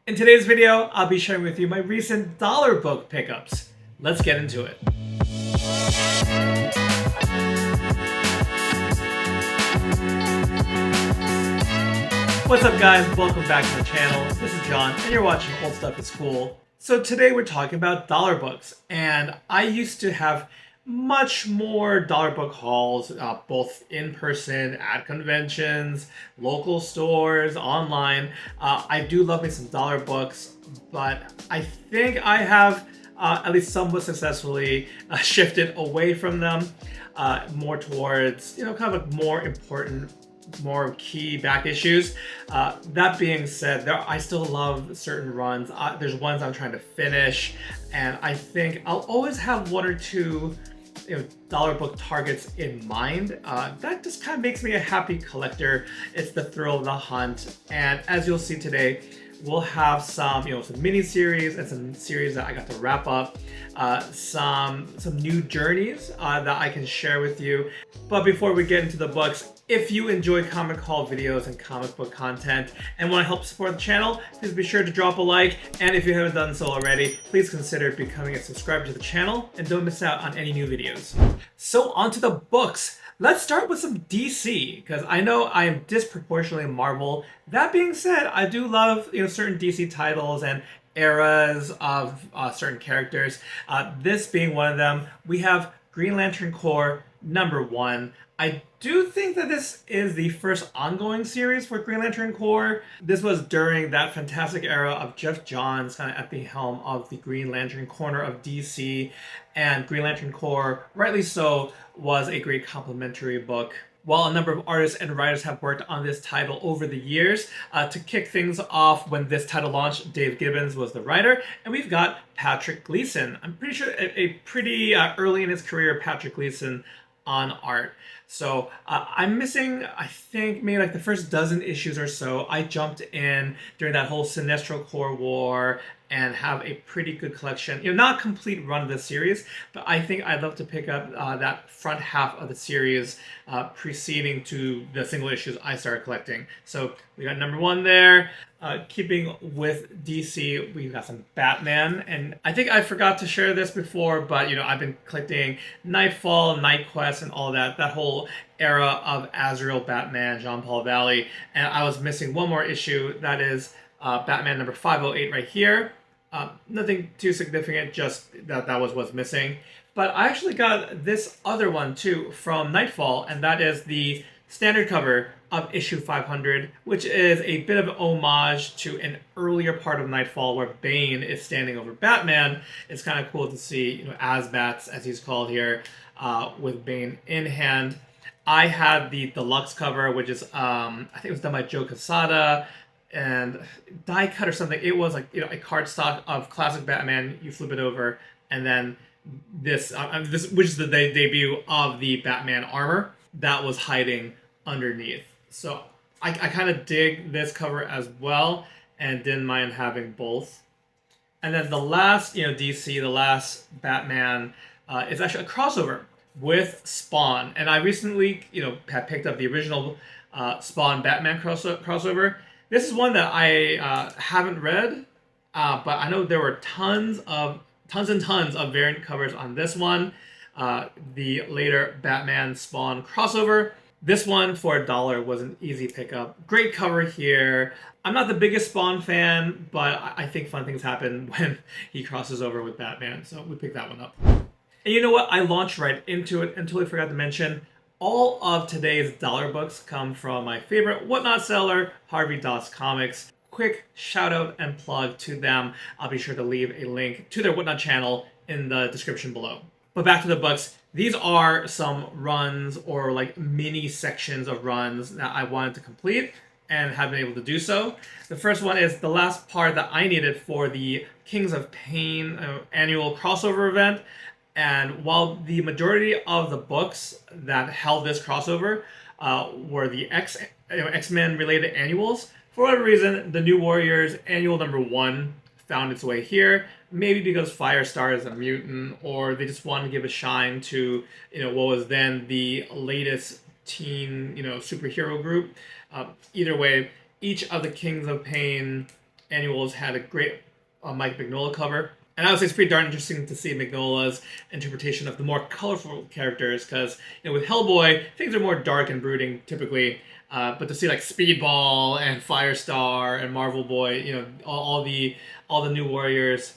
In today's video, I'll be sharing with you my recent dollar book pickups. Let's get into it. What's up guys, welcome back to the channel. This is John and you're watching Old Stuff is Cool. So today we're talking about dollar books, and I used to have much more dollar book hauls, both in person, at conventions, local stores, online. I do love me some dollar books, but I think I have at least somewhat successfully shifted away from them, more towards, kind of more important, more key back issues. That being said, I still love certain runs. There's ones I'm trying to finish, and I think I'll always have one or two dollar book targets in mind. That just kind of makes me a happy collector. It's the thrill of the hunt, and as you'll see today, we'll have some some mini series and some series that I got to wrap up, some new journeys that I can share with you. But before we get into the books, if you enjoy comic haul videos and comic book content and want to help support the channel, please be sure to drop a like, and if you haven't done so already, please consider becoming a subscriber to the channel and don't miss out on any new videos. So on to the books. Let's start with some DC, because I know I am disproportionately Marvel. That being said, I do love certain DC titles and eras of certain characters. This being one of them, we have Green Lantern Corps #1. I do think that this is the first ongoing series for Green Lantern Corps. This was during that fantastic era of Jeff Johns kind of at the helm of the Green Lantern corner of DC, and Green Lantern Corps, rightly so, was a great complementary book. While a number of artists and writers have worked on this title over the years, to kick things off when this title launched, Dave Gibbons was the writer, and we've got Patrick Gleason. I'm pretty sure a pretty early in his career Patrick Gleason on art. So I'm missing, I think, maybe like the first dozen issues or so. I jumped in during that whole Sinestro Corps war and have a pretty good collection. Not a complete run of the series, but I think I'd love to pick up that front half of the series preceding to the single issues I started collecting. So we got #1 there. Keeping with DC, we've got some Batman, and I think I forgot to share this before, but I've been collecting Nightfall, Night Quest, and all that whole era of Azrael Batman, Jean-Paul Valley, and I was missing one more issue. That is Batman number 508 right here. Nothing too significant, just that was what's missing. But I actually got this other one too from Nightfall, and that is the standard cover of issue 500, which is a bit of an homage to an earlier part of Nightfall where Bane is standing over Batman. It's kind of cool to see, Asbats, as he's called here, with Bane in hand. I had the deluxe cover, which is, I think it was done by Joe Quesada, and die cut or something. It was like a cardstock of classic Batman. You flip it over, and then this which is the debut of the Batman armor that was hiding underneath. So I kind of dig this cover as well, and didn't mind having both. And then the last DC, the last Batman, is actually a crossover with Spawn, and I recently had picked up the original Spawn Batman crossover. This is one that I haven't read, but I know there were tons and tons of variant covers on this one. The later Batman Spawn crossover. This one for $1 was an easy pickup. Great cover here. I'm not the biggest Spawn fan, but I think fun things happen when he crosses over with Batman, so we picked that one up. And you know what? I launched right into it and totally forgot to mention, all of today's dollar books come from my favorite whatnot seller, Harvey Doss Comics. Quick shout out and plug to them. I'll be sure to leave a link to their whatnot channel in the description below. But back to the books. These are some runs, or like mini sections of runs, that I wanted to complete and have been able to do so. The first one is the last part that I needed for the Kings of Pain annual crossover event. And while the majority of the books that held this crossover were the X-Men related annuals, for whatever reason, the New Warriors annual #1 found its way here. Maybe because Firestar is a mutant, or they just wanted to give a shine to what was then the latest teen superhero group. Either way, each of the Kings of Pain annuals had a great Mike Mignola cover. And I would say it's pretty darn interesting to see Mignola's interpretation of the more colorful characters, because with Hellboy, things are more dark and brooding typically. But to see like Speedball and Firestar and Marvel Boy, all the New Warriors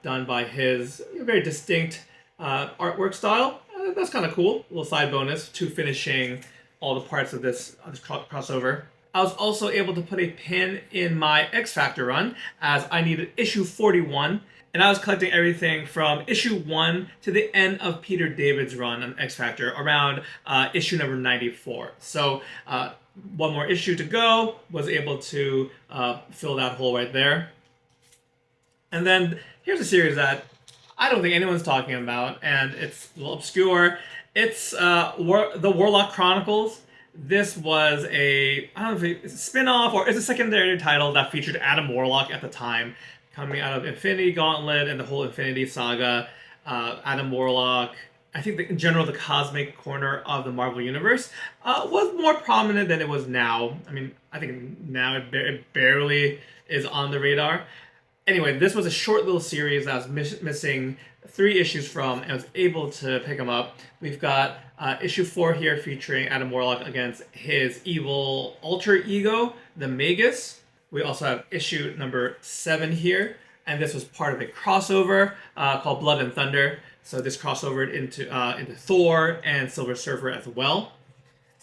done by his very distinct artwork style, that's kind of cool. A little side bonus to finishing all the parts of this crossover. I was also able to put a pin in my X Factor run, as I needed issue 41, and I was collecting everything from issue 1 to the end of Peter David's run on X Factor, around issue number 94. So one more issue to go, was able to fill that hole right there. And then here's a series that I don't think anyone's talking about, and it's a little obscure. It's the Warlock Chronicles. This was I don't know if it's a spin-off or it's a secondary title that featured Adam Warlock at the time, coming out of Infinity Gauntlet and the whole Infinity Saga. Adam Warlock, I think in general the cosmic corner of the Marvel Universe, was more prominent than it was now. I mean, I think now it barely is on the radar. Anyway, this was a short little series that I was missing 3 issues from, and was able to pick them up. We've got issue 4 here featuring Adam Warlock against his evil alter ego, the Magus. We also have issue number 7 here, and this was part of a crossover called Blood and Thunder. So this crossovered into Thor and Silver Surfer as well.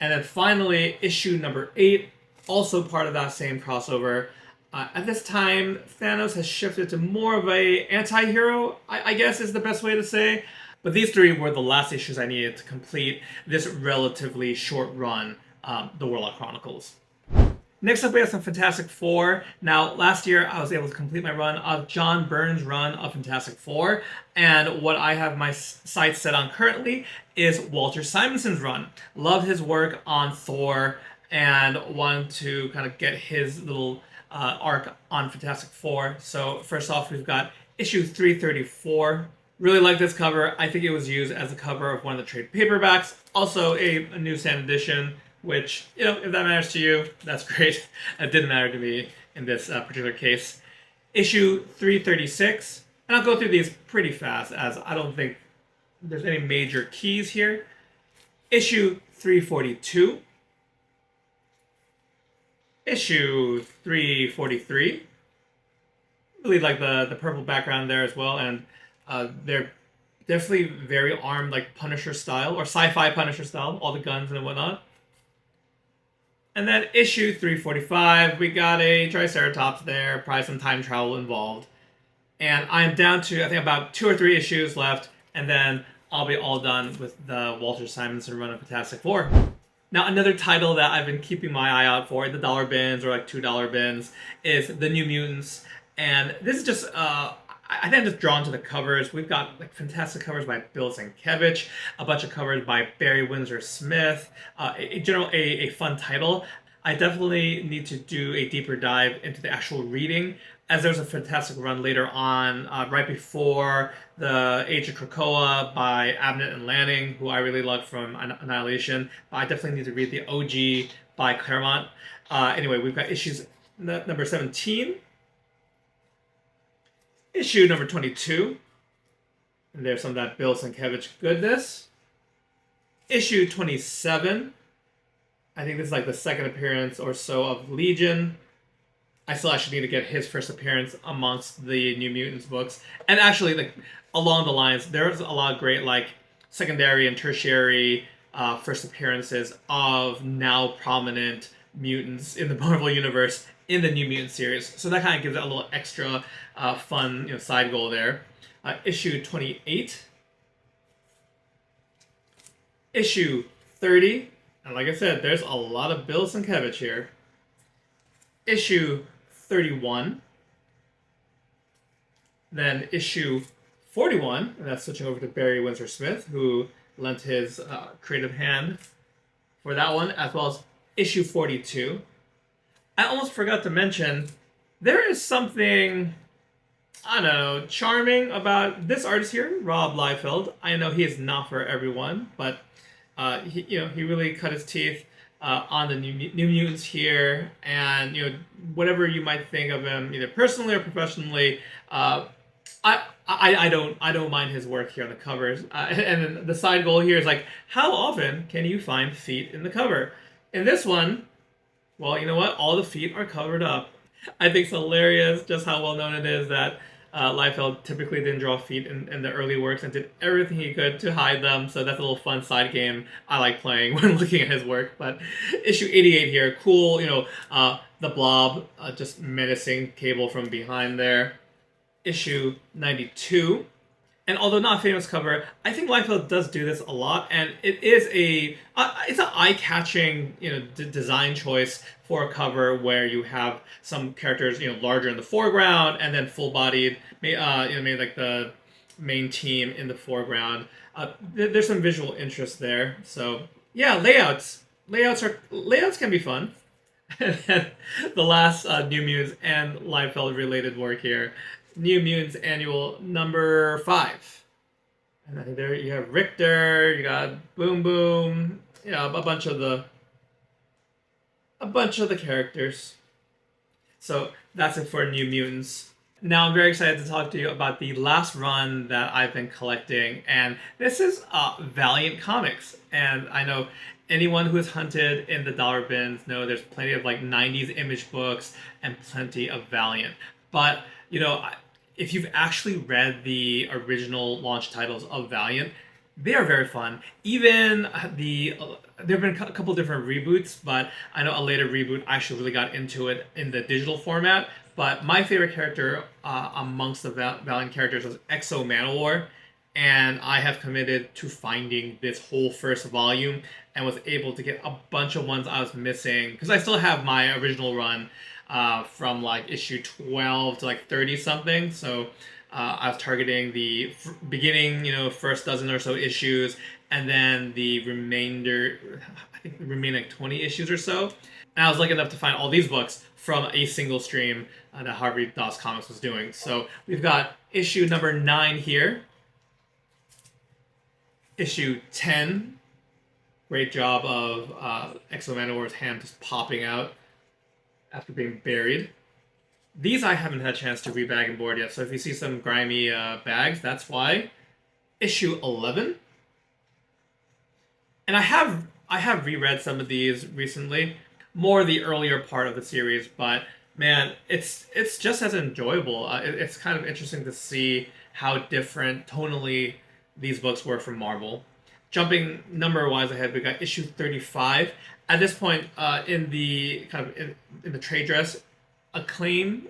And then finally, issue number 8, also part of that same crossover. At this time, Thanos has shifted to more of a anti-hero, I guess is the best way to say. But these 3 were the last issues I needed to complete this relatively short run, the Warlock Chronicles. Next up, we have some Fantastic Four. Now, last year, I was able to complete my run of John Byrne's run of Fantastic Four. And what I have my sights set on currently is Walter Simonson's run. Love his work on Thor, and want to kind of get his little arc on Fantastic Four. So first off, we've got issue 334. Really like this cover. I think it was used as a cover of one of the trade paperbacks. Also a newsstand edition, which, if that matters to you, that's great. It didn't matter to me in this particular case. Issue 336, and I'll go through these pretty fast, as I don't think there's any major keys here. Issue 342. Issue 343. Really like the purple background there as well, and they're definitely very armed, like Punisher style, or sci-fi Punisher style, all the guns and whatnot. And then issue 345, we got a Triceratops there, probably some time travel involved. And I'm down to, I think, about 2 or 3 issues left, and then I'll be all done with the Walter Simonson run of Fantastic Four. Now, another title that I've been keeping my eye out for, the dollar bins or like $2 bins, is The New Mutants. And this is just, I think I'm just drawn to the covers. We've got like fantastic covers by Bill Sienkiewicz, a bunch of covers by Barry Windsor Smith. In general, a fun title. I definitely need to do a deeper dive into the actual reading, as there's a fantastic run later on, right before the Age of Krakoa by Abnett and Lanning, who I really love from Annihilation. I definitely need to read the OG by Claremont. Anyway, we've got issues number 17, issue number 22, and there's some of that Bill Sienkiewicz goodness. Issue 27, I think this is like the second appearance or so of Legion. I still actually need to get his first appearance amongst the New Mutants books. And actually, like, along the lines, there's a lot of great, like, secondary and tertiary first appearances of now prominent mutants in the Marvel Universe in the New Mutant series. So that kind of gives it a little extra fun, side goal there. Issue 28. Issue 30. And like I said, there's a lot of Bill Sienkiewicz here. Issue 31. Then issue 41, and that's switching over to Barry Windsor Smith, who lent his creative hand for that one, as well as issue 42. I almost forgot to mention, there is something, I don't know, charming about this artist here, Rob Liefeld. I know he is not for everyone, but he really cut his teeth on the New Mutants here, and whatever you might think of him, either personally or professionally. I don't mind his work here on the covers. And then the side goal here is like, how often can you find feet in the cover? In this one, well, you know what? All the feet are covered up. I think it's hilarious just how well known it is that Liefeld typically didn't draw feet in the early works and did everything he could to hide them. So that's a little fun side game I like playing when looking at his work. But issue 88 here, cool. The Blob just menacing Cable from behind there. Issue 92. And although not a famous cover, I think Liefeld does do this a lot, and it is it's an eye-catching design choice for a cover where you have some characters larger in the foreground and then full-bodied, maybe like the main team in the foreground. There's some visual interest there, so yeah, layouts can be fun. And then the last New Mutants and Liefeld related work here. New Mutants Annual number 5. And then there you have Richter, you got Boom Boom, a bunch of the characters. So that's it for New Mutants. Now I'm very excited to talk to you about the last run that I've been collecting, and this is Valiant Comics. And I know anyone who has hunted in the dollar bins know there's plenty of like 90s image books and plenty of Valiant. But if you've actually read the original launch titles of Valiant, they are very fun. Even there have been a couple different reboots, but I know a later reboot actually really got into it in the digital format. But my favorite character amongst the Valiant characters was X-O Manowar, and I have committed to finding this whole first volume and was able to get a bunch of ones I was missing, because I still have my original run from like issue 12 to like 30 something. So I was targeting the beginning, first dozen or so issues, and then the remainder, I think the remaining like 20 issues or so. And I was lucky enough to find all these books from a single stream that Harvey Doss Comics was doing. So we've got issue number 9 here. Issue 10. Great job of X-O Manowar's hand just popping out after being buried. These I haven't had a chance to rebag and board yet, so if you see some grimy bags, that's why. Issue 11. And I have reread some of these recently, more the earlier part of the series, but man, it's just as enjoyable. It's kind of interesting to see how different tonally these books were from Marvel. Jumping number-wise ahead, we got issue 35. At this point, in the trade dress, Acclaim,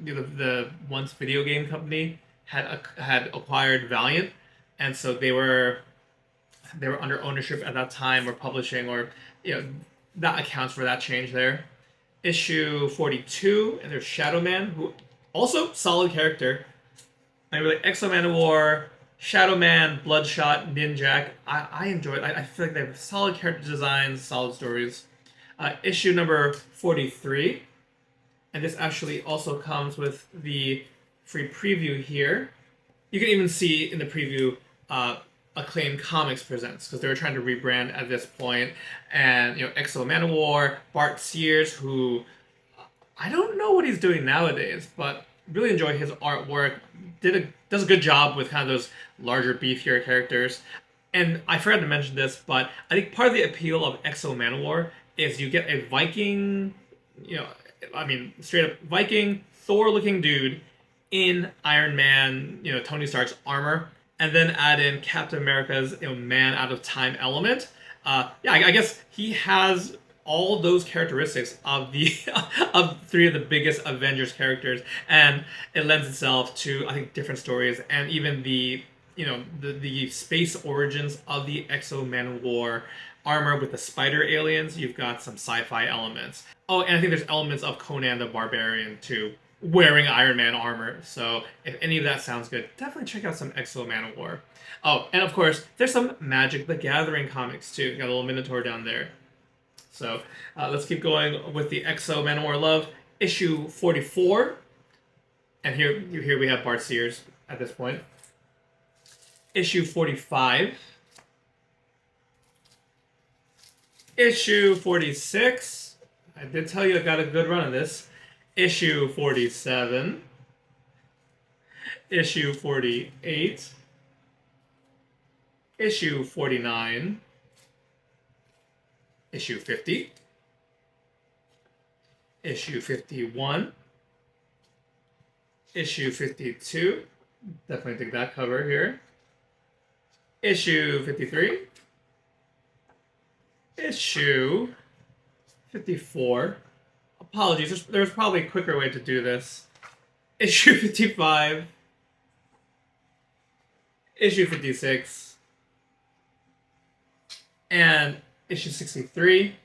the once video game company, had acquired Valiant, and so they were under ownership at that time, or publishing, or that accounts for that change there. Issue 42, and there's Shadow Man, who also solid character. I really X-O Manowar, Shadow Man, Bloodshot, Ninjak. I enjoy it. I feel like they have solid character designs, solid stories. Issue number 43. And this actually also comes with the free preview here. You can even see in the preview Acclaim Comics Presents, because they were trying to rebrand at this point. And X-O Manowar, Bart Sears, who I don't know what he's doing nowadays, but really enjoy his artwork. Does a good job with kind of those larger, beefier characters. And I forgot to mention this, but I think part of the appeal of X-O Manowar is you get a Viking, straight up Viking, Thor-looking dude in Iron Man, Tony Stark's armor, and then add in Captain America's man out of time element. I guess he has all those characteristics of the of 3 of the biggest Avengers characters, and it lends itself to, I think, different stories, and even the space origins of the X-O Manowar armor with the spider aliens. You've got some sci-fi elements. Oh, and I think there's elements of Conan the Barbarian too, wearing Iron Man armor. So if any of that sounds good, definitely check out some X-O Manowar. Oh, and of course, there's some Magic the Gathering comics too. Got a little Minotaur down there. So let's keep going with the X-O Manowar love. Issue 44. And here we have Bart Sears at this point. Issue 45. Issue 46. I did tell you I got a good run of this. Issue 47. Issue 48. Issue 49. Issue 50. Issue 51. Issue 52. Definitely dig that cover here. Issue 53. Issue 54. Apologies, there's probably a quicker way to do this. Issue 55. Issue 56. And issue 63.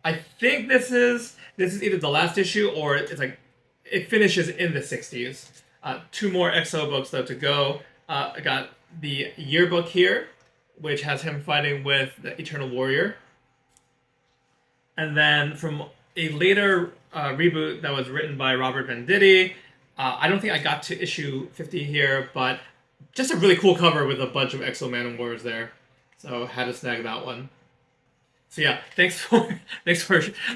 I think this is either the last issue or it's like it finishes in the 60s. 2 more XO books though to go. I got the yearbook here, which has him fighting with the Eternal Warrior. And then from a later reboot that was written by Robert Venditti, I don't think I got to issue 50 here, but just a really cool cover with a bunch of XO Manowars there. So had to snag that one. So yeah, thanks for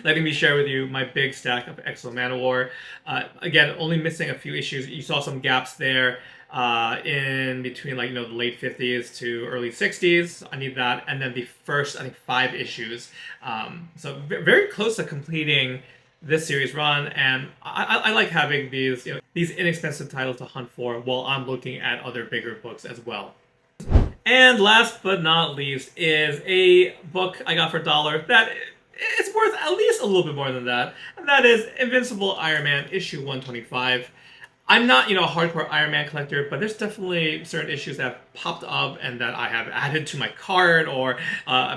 letting me share with you my big stack of XO Manowar. Again, only missing a few issues. You saw some gaps there in between, like, you know, the late 50s to early 60s. I need that, and then the first, I think, 5 issues. So very close to completing this series run, and I like having these, you know, these inexpensive titles to hunt for while I'm looking at other bigger books as well. And last but not least is a book I got for $1 that it's worth at least a little bit more than that, and that is Invincible Iron Man issue 125. I'm not, you know, a hardcore Iron Man collector, but there's definitely certain issues that have popped up and that I have added to my cart or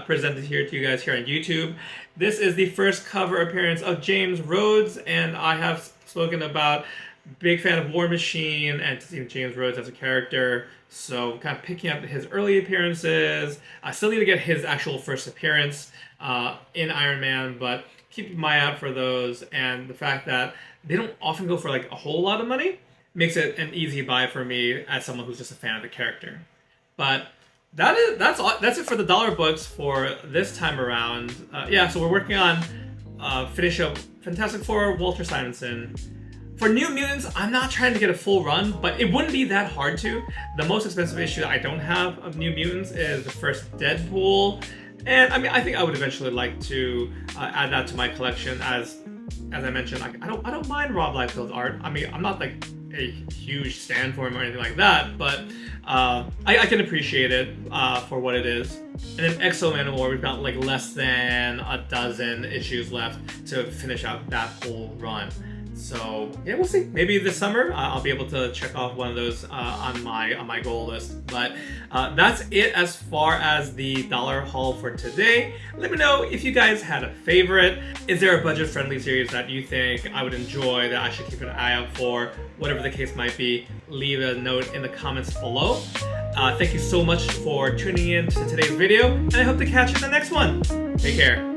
presented here to you guys here on YouTube. This is the first cover appearance of James Rhodes, and I have spoken about big fan of War Machine and to see James Rhodes as a character, so kind of picking up his early appearances. I still need to get his actual first appearance in Iron Man, but keep my eye out for those, and the fact that they don't often go for like a whole lot of money makes it an easy buy for me as someone who's just a fan of the character. But that's it for the $1 books for this time around. Yeah, so we're working on finish up Fantastic Four, Walter Simonson. For New Mutants, I'm not trying to get a full run, but it wouldn't be that hard to. The most expensive issue that I don't have of New Mutants is the first Deadpool, and I mean, I think I would eventually like to add that to my collection. As I mentioned, I don't mind Rob Liefeld's art. I mean, I'm not like a huge stan for him or anything like that, but I can appreciate it for what it is. And then XO Manowar, we've got like less than a dozen issues left to finish out that whole run. So yeah, we'll see. Maybe this summer I'll be able to check off one of those on my goal list. But that's it as far as the $1 haul for today. Let me know if you guys had a favorite. Is there a budget-friendly series that you think I would enjoy that I should keep an eye out for? Whatever the case might be, leave a note in the comments below. Thank you so much for tuning in to today's video, and I hope to catch you in the next one. Take care.